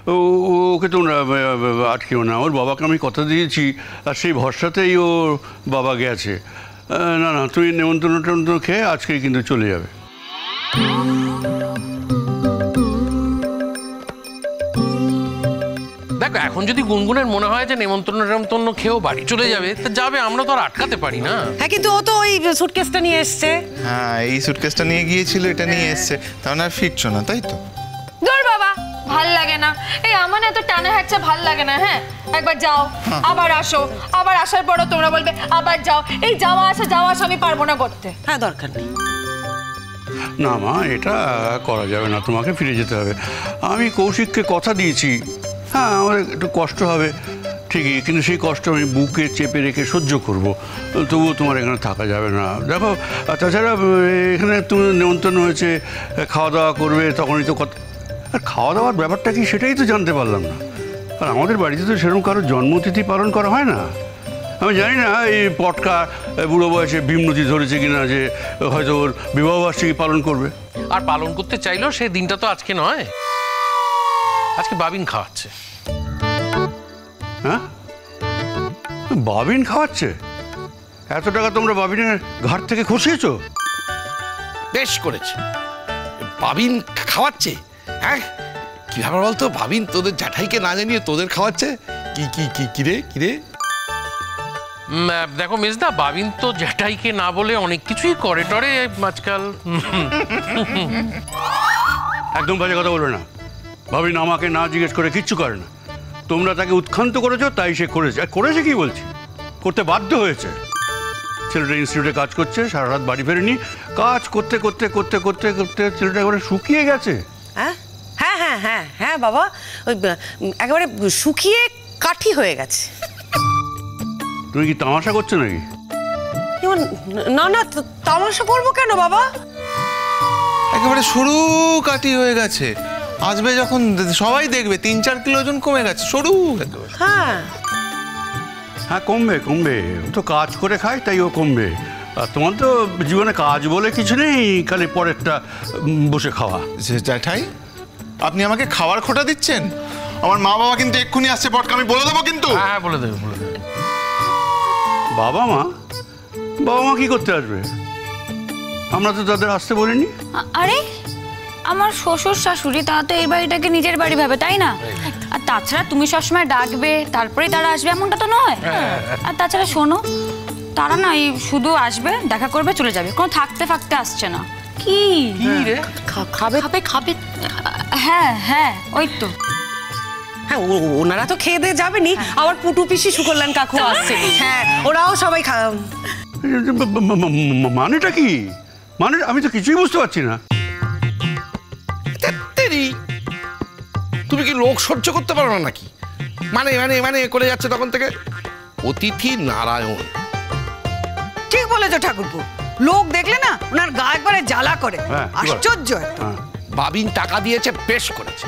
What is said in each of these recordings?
ওকে তোমরা আটকেও না, ওর বাবাকে আমি কথা দিয়েছি আর সেই ভরসাতেই ওর বাবা গেছে। না না, তুই নেমন্তন্ন খেয়ে আজকেই কিন্তু চলে যাবে। দেখো এখন যদি গুনগুনের মনে হয় যে নেমন্তন্ন খেয়েও বাড়ি চলে যাবে তা যাবে, আমরা তো আর আটকাতে পারি না। হ্যাঁ কিন্তু ও তো ওই সুটকেসটা নিয়ে এসছে। হ্যাঁ এই সুটকেসটা নিয়ে গিয়েছিল, এটা নিয়ে এসছে, তার আর ফিরছো না তাই তো? দূর বাবা, ভাল লাগে না এই আমার এত টানা হ্যাচা, ভাল লাগে না। হ্যাঁ একবার যাও আবার আসো, আবার আসার পরও তোমরা বলবে আবার যাও, এই যাওয়া আসা আমি পারবো না করতে। হ্যাঁ দরকার নেই। না মা, এটা করা যাবে না, তোমাকে ফিরে যেতে হবে। আমি কৌশিককে কথা দিয়েছি, হ্যাঁ আমার একটু কষ্ট হবে ঠিকই, কিন্তু সেই কষ্ট আমি বুকে চেপে রেখে সহ্য করব, তবুও তোমার এখানে থাকা যাবে না। দেখো তাছাড়া এখানে তুমি নেমন্তন্ন হয়েছে, খাওয়া দাওয়া করবে, তখনই তো কথা। আর খাওয়া দাওয়ার ব্যাপারটা কি সেটাই তো জানতে পারলাম না। আর আমাদের বাড়িতে তো সেরকম কারোর জন্মতিথি পালন করা হয় না। আমি জানি না এই পটকা বুড়ো বয়সে ভীমনতি ধরেছে কিনা যে হয়তো ওর বিবাহবার্ষিকী পালন করবে। আর পালন করতে চাইলেও সেই দিনটা তো আজকে নয়, আজকে বাবিন খাওয়াচ্ছে। হ্যাঁ বাবিন খাওয়াচ্ছে? এত টাকা তোমরা বাবিনের ঘাট থেকে খসিয়েছো? বেশ করেছে, বাবিন খাওয়াচ্ছে। হ্যাঁ কি ব্যাপার বলতো, বাবিন তোদের জ্যাঠাইকে না জানিয়ে তোদের খাওয়াচ্ছে? কি কি কি কিরে কিরে? দেখো মেজদা, বাবিন তো জ্যাঠাইকে না বলে অনেক কিছুই করে টরে আজকাল। একদম বাজে কথা বলবে না। ভাবিন আমাকে না জিজ্ঞেস করে কিচ্ছু করে না, তোমরা তাকে উৎক্ষান্ত করেছো তাই সে করেছে। আর করেছে কি বলছি, করতে বাধ্য হয়েছে। ছেলেটা ইনস্টিটিউটে কাজ করছে, সারা রাত বাড়ি ফেরেনি, কাজ করতে করতে করতে করতে করতে ছেলেটা একেবারে শুকিয়ে গেছে। হ্যাঁ হ্যাঁ হ্যাঁ হ্যাঁ হ্যাঁ বাবা, ওই একেবারে শুকিয়ে কাঠি হয়ে গেছে। তুমি কি তামাশা করছো নাকি? না না, তামাশা করবো কেন বাবা? একেবারে সরু কাঠি হয়ে গেছে, আসবে যখন সবাই দেখবে 3-4 কিলো ওজন কমে গেছে, সরু। হ্যাঁ হ্যাঁ কমবে কমবে, ও তো কাজ করে খায় তাই ও কমবে। আর তোমার তো জীবনে কাজ বলে কিছু নেই, খালি পরেরটা বসে খাওয়া। জ্যাঠাই আপনি আমাকে খাওয়ার খোটা দিচ্ছেন? আমার মা বাবা কিন্তু এক্ষুনি আসছে, পটকা আমি বলে দেবো কিন্তু। হ্যাঁ বলে দেবে বলে দেবে। বাবা মা? বাবা মা কি করতে আসবে? আমরা তো তাদের আসতে বলিনি। আরে আমার শ্বশুর শাশুড়ি, তারা তো এই বাড়িটাকে নিজের বাড়ি ভাবে, তাই না? আর তাছাড়া তুমি সবসময় ডাকবে তারপরেই তারা আসবে এমনটা তো নয়। আর তাছাড়া শোনো, তারা না এই শুধু আসবে, দেখা করবে, চলে যাবে, কোনো থাকতে ফাকতে আসছে না। কি রে খাবে খাবে খাবে? হ্যাঁ হ্যাঁ ওই তো। হ্যাঁ ওনারা তো খেয়ে দিয়ে যাবেনি, আবার পুটু পিসি সুকল্যাণ কাকু আসছে। হ্যাঁ ওরাও সবাই মানেটা কি? মানে আমি তো কিছুই বুঝতে পারছি না। তুমি কি লোক সহ্য করতে পারো না নাকি? মানে মানে মানে করে যাচ্ছে তখন থেকে। অতিথি নারায়ণ। ঠিক বলেছো ঠাকুরপো, লোক দেখলে না ওনার গা একবারে জ্বালা করে। আশ্চর্য একটা। বাবিন টাকা দিয়েছে, বেশ করেছে।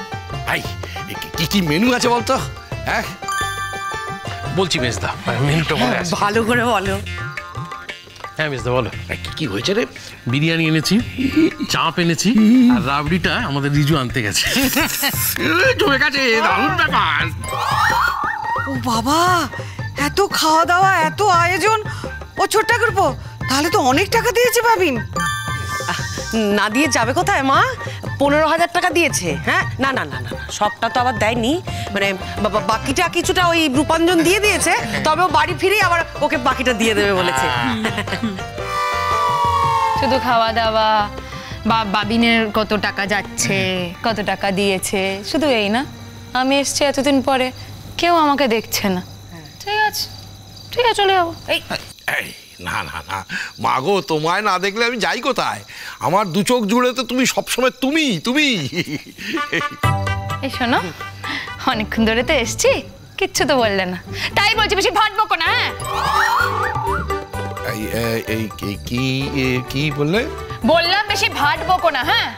ভাই কি কি মেনু আছে বলতো? হ্যাঁ বলছি মেজদা, মেনুটা বলে আসি। ভালো করে বলো। হ্যাঁ মেজদা বলো। কি কি হয়েছে রে? বিরিয়ানি এনেছি, চাপ এনেছি, আর রাবড়িটা আমাদের রিজু আনতে গেছে। জমে গেছে, দারুণ ব্যাপার। ও বাবা, এত খাওয়া দাওয়া, এত আয়োজন। ও ছোট ঠাকুরপো, তাহলে তো অনেক টাকা দিয়েছে ভাবিন। না দিয়ে যাবে কোথায় মা? 15,000 টাকা দিয়েছে। হ্যাঁ না না না না, সবটা তো আবার দেয়নি, মানে বাকিটা কিছুটা ওই রূপাঞ্জন দিয়ে দিয়েছে, তবে ও বাড়ি ফিরে আবার ওকে বাকিটা দিয়ে দেবে বলেছে। শুধু খাওয়া দাওয়া বা বাবিনের কত টাকা যাচ্ছে, কত টাকা দিয়েছে, শুধু এই না, আমি এসছি এতদিন পরে, কেউ আমাকে দেখছে না। ঠিক আছে ঠিক আছে, চলে যাবো। এই না না না মা গো, তোমায় না দেখলে আমি যাই কোথায়? আমার দু চোখ জুড়ে তো তুমি সবসময় তুমি তুমি। এই শোনো, অনেকক্ষণ ধরে তো এসছি, কিচ্ছু তো বললে না, তাই বলছি বেশি ভাট বকো না। এই কি কি বললে? বললাম বেশি ভাট বকো না। হ্যাঁ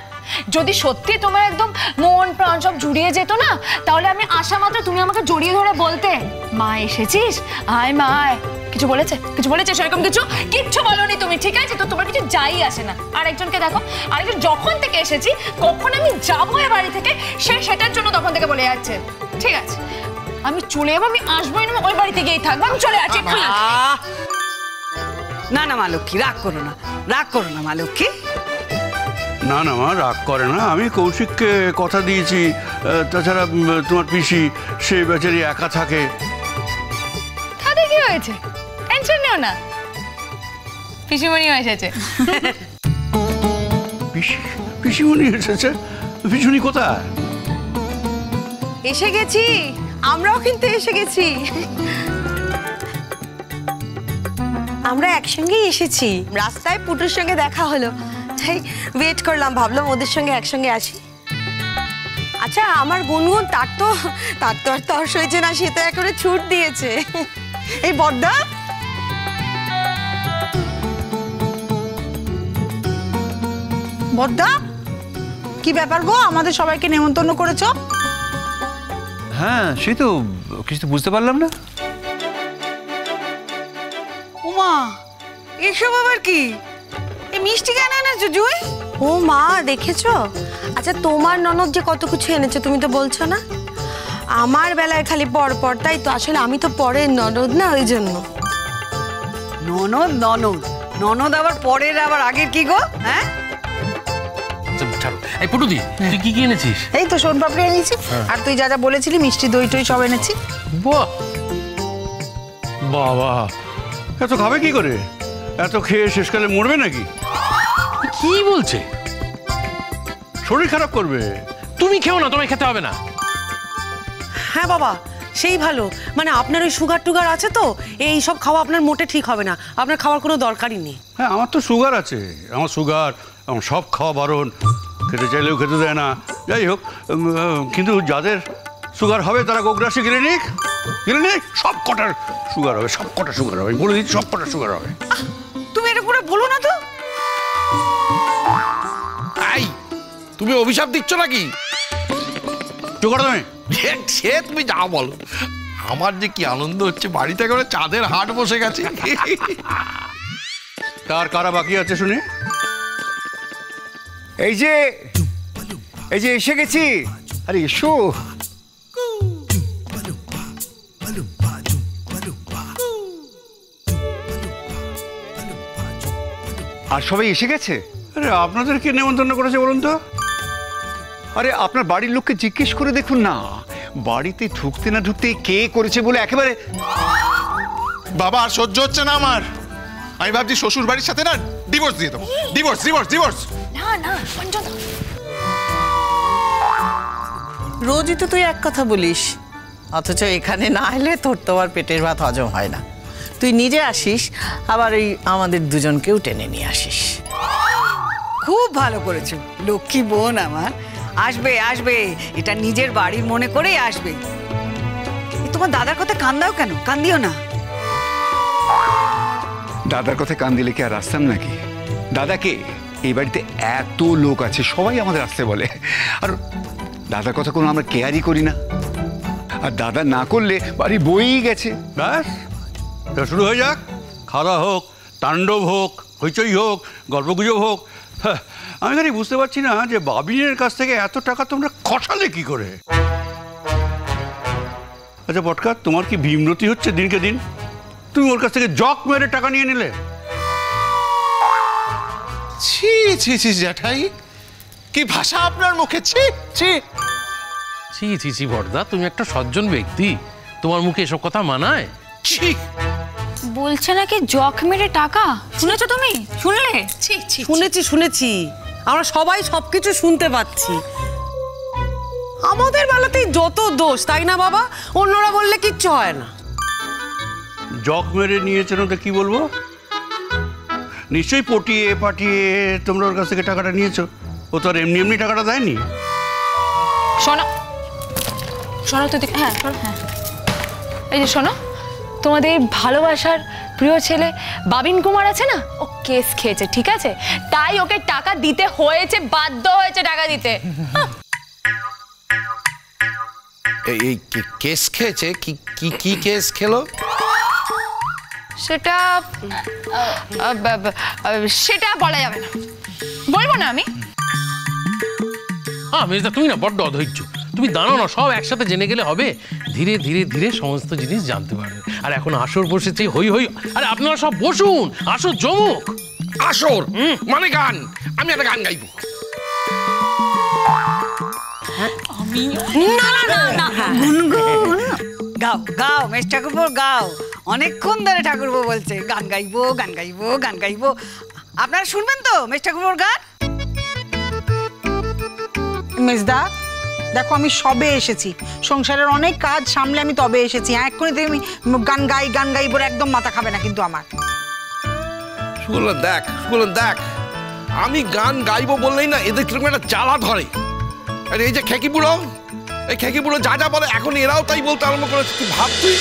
যদি সত্যি তোমার একদম মন প্রাণ সব জুড়িয়ে যেত না, তাহলে আমি আসা মাত্র তুমি আমাকে জড়িয়ে ধরে বলতে, মা এসেছিস, আয় মা আয়। কিছু বলেছে? কিছু বলেছে সেরকম কিছু? কিচ্ছু বলনি তুমি, ঠিক আছে? তো তোমার কিছু যাই আসে না। আর একজনকে দেখো, আরেকজন যখন থেকে এসেছি, কখন আমি যাবো এ বাড়ি থেকে সেটার জন্য তখন থেকে বলে যাচ্ছে। ঠিক আছে, আমি চলে যাবো, আমি আসবোই না, ওই বাড়িতে গিয়েই থাকবো, আমি চলে যাচ্ছি। না না মা লক্ষ্মী, রাগ করো না, রাগ করো না মা লক্ষ্মী। না না মা, রাগ করে না। আমি কৌশিককে কথা দিয়েছি। তাছাড়া তোমার পিসি সে বেচারি একা থাকে। তাতে কি হয়েছে? টেনশন নিও না, পিসিমণিও এসেছে। পিসিমণি এসেছে? পিসিমণি কোথায়? এসে গেছি, আমরাও কিন্তু এসে গেছি। আমরা একসঙ্গেই এসেছি, রাস্তায় পুটুর সঙ্গে দেখা হলো, তাই ওয়েট করলাম, ভাবলাম ওদের সঙ্গে একসঙ্গে আসি। আচ্ছা, আমার গুনগুন তার তো আর তর্স হয়েছে না, সে তো একেবারে ছুট দিয়েছে। এই বড়দা, বড়দা, কি ব্যাপার গো, আমাদের সবাইকে নেমন্তন্ন করেছো? হ্যাঁ, সেই তো, কিছু তো বুঝতে পারলাম না। উমা, এসব আবার কি? এই মিষ্টি কেন এনেছো জুই? ও মা, দেখেছো? আচ্ছা, তোমার ননদ যে কত কিছু এনেছে তুমি তো বলছো না, আমার বেলায় খালি পর, তাই তো। আসলে আমি তো পরের ননদ না, ওই জন্য। ননদ ননদ ননদ আবার পরের আবার আগের কি গো? হ্যাঁ, ছাড়ো। এই পুটুদি, তুই কি কি এনেছিস? এই তো সোন পাপড়ি এনেছি, আর তুই যা যা বলেছিলি মিষ্টি দই টই সব এনেছি। বাহ, বাবা, এত খাবে কি করে? এত খেয়ে শেষকালে মরবে নাকি? কি বলছে? শরীর খারাপ করবে। তুমি খেও না, তোমায় খেতে হবে না। হ্যাঁ বাবা, সেই ভালো। মানে আপনার ওই সুগার টুগার আছে তো, এই সব খাওয়া আপনার মোটে ঠিক হবে না, আপনার খাওয়ার কোনো দরকারই নেই। হ্যাঁ, আমার তো সুগার আছে, আমার সুগার, আমার সব খাওয়া বারণ, খেতে চাইলেও খেতে দেয় না। যাই হোক, কিন্তু যাদের সুগার হবে তারা গোগ্রাসে ক্লিনিক, সব কটার সুগার হবে, সব কটা সুগার হবে, বলে দিচ্ছি, সব কটা সুগার হবে। তুমি এটা করে বলো না তো। তুমি অভিশাপ দিচ্ছ নাকি? সুগার তুমি সে তুমি যা বলো, আমার যে কি আনন্দ হচ্ছে, বাড়িতে করে চাঁদের হাট বসে গেছে। তার কারা বাকি আছে শুনি? এই যে এসে গেছি। আরে এসো। আর সবাই এসে গেছে? আরে আপনাদের কে নেমন্তন্ন করেছে বলুন তো? আরে আপনার বাড়ির লোককে জিজ্ঞেস করে দেখুন না, বাড়িতে ঢুকতে না ঢুকতে কে করেছে বলে একেবারে। বাবা, আর সহ্য হচ্ছে না আমার। আমি ভাবছি শ্বশুর বাড়ির সাথে না ডিভোর্স দিয়ে দেবো। ডিভোর্স। না না, অঞ্জনা, রোজই তো তুই এক কথা বলিস, অথচ এখানে না এলে তোর তো আর পেটের ভাত হজম হয় না। তুই নিজে আসিস, আবার এই আমাদের দুজনকেও টেনে নিয়ে আসিস। খুব ভালো করেছো, লক্ষ্মী বোন আমার। আসবে আসবে, এটা নিজের বাড়ির মনে করেই আসবে। তোমার দাদার কথা কান দাও কেন? কান দিও না। দাদার কথা কান দিলে কি আর আসতাম নাকি? দাদাকে এই বাড়িতে এত লোক আছে, সবাই আমাদের আসতে বলে, আর দাদার কথা কোনো আমরা কেয়ারই করি না। আর দাদা না করলে বাড়ি বইই গেছে। ব্যাস, এটা শুরু হয়ে যাক। খাওয়া হোক, তাণ্ডব হোক, হইচই হোক, গল্পগুজব হোক। হ্যাঁ, আমি খালি বুঝতে পারছি না যে বাবিনের কাছ থেকে এত টাকা তোমরা খসালে কি করে? আচ্ছা পটকা, তোমার কি ভীমরতি হচ্ছে দিনকে দিন? তুমি ওর কাছ থেকে জক মেরে টাকা নিয়ে নিলে। ছি জ্যাঠাই, কি ভাষা আপনার মুখে! ছি বড়দা, তুমি একটা সজ্জন ব্যক্তি, তোমার মুখে এসব কথা মানায়? বলছে নাকি জখ মেরে টাকা। শুনেছো তুমি? শুনলে? শুনেছি, আমরা সবাই সবকিছু শুনতে পাচ্ছি। আমাদের বেলাতেই যত দোষ, তাই না বাবা? অন্যরা বললে কিচ্ছু হয় না। জক মেরে নিয়েছেন তো কি বলবো? নিশ্চয়ই পটিয়ে পাঠিয়ে তোমরা ওর কাছ থেকে টাকাটা নিয়েছো। ও তো আর এমনি টাকাটা দেয়নি। শোনো তো, হ্যাঁ, এই যে শোনো, তোমাদের ভালোবাসার প্রিয় ছেলে বাবিন কুমার আছে না, ও কেস খেয়েছে, ঠিক আছে? তাই ওকে টাকা দিতে হয়েছে, বাধ্য হয়েছে টাকা দিতে। এই কেস খেয়েছে? কি কেস খেলো? সেটা সেটা বলা যাবে না, বলবো না আমি। মেজদা তুমি না বড্ড অধৈর্য, তুমি দাঁড়াও না, সব একসাথে জেনে গেলে হবে। ধীরে ধীরে ধীরে সমস্ত জিনিস জানতে পারবে। আর এখন আসর বসেছে, হই হই। আরে আপনারা সব বসুন, আসর জমুক। আসর মানে গান? আমি একটা গান গাইবো। গুনগুন গাও গাও মেজ ঠাকুরপো গাও। অনেকক্ষণ ধরে ঠাকুরপো বলছে গান গাইবো গান গাইবো গান গাইবো। আপনারা শুনবেন তো মেজ ঠাকুরপোর গান? মেজদা দেখো, আমি সবে এসেছি, সংসারের অনেক কাজ সামলে আমি তবে এসেছি। হ্যাঁ, এক্ষুনি তুমি গান গাই বলে একদম মাথা খাবে না কিন্তু আমার। শুনলেন দেখ, আমি গান গাইবো বললেই না এদের কিরকম একটা জ্বালা ধরে। আর এই যে খেকি বুড়ো, এই খেকি বুড়ো যা যা বলে এখন এরাও তাই বলতে আরম্ভ করেছে। তুই ভাব তুই।